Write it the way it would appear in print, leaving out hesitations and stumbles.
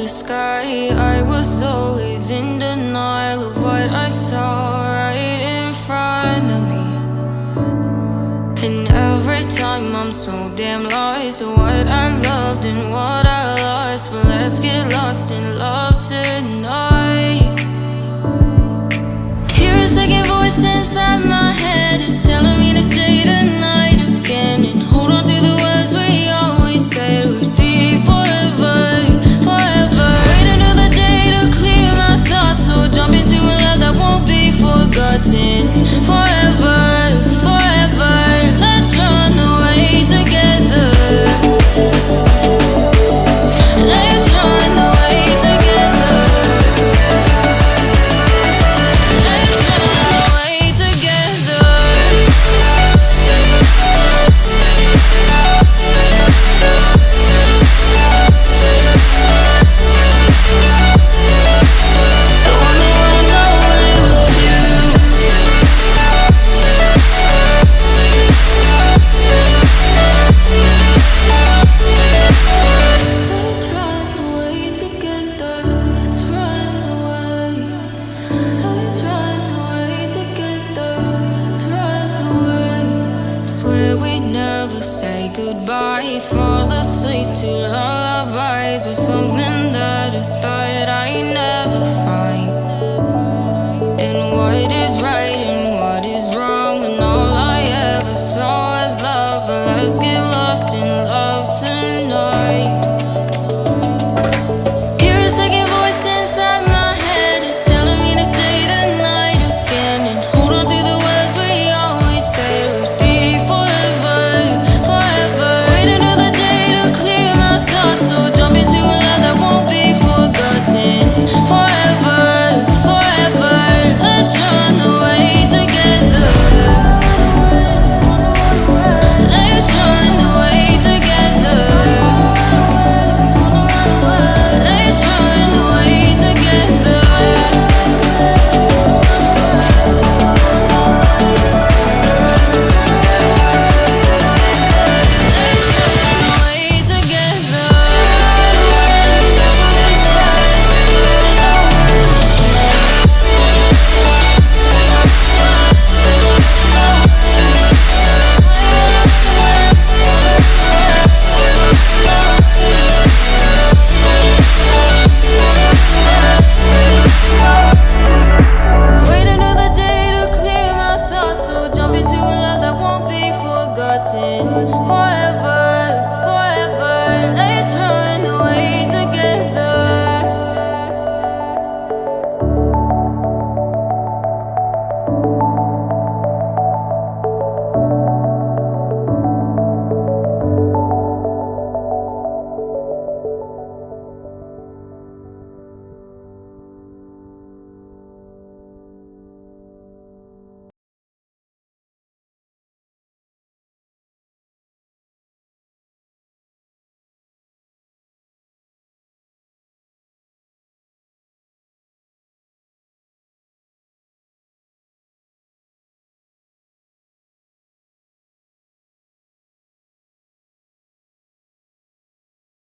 the sky. I was always in denial of what I saw right in front of me. And every time I'm so damn lost to what I loved and what I lost. But let's get lost in love tonight. Hear a second voice inside my head. It's telling me to say tonight again. And hold on to the words we always said would be forever, forever. Wait another day to clear my thoughts. So jump into a love that won't be forgotten. Forever, forever. Let's run away together. Let's run away together. Let's run away together. I wanna run away with you. Let's run away together. Let's run away. Let's run away together. Let's run away. Swear we'd never say goodbye. Fall asleep to lullabies with something that I thought I never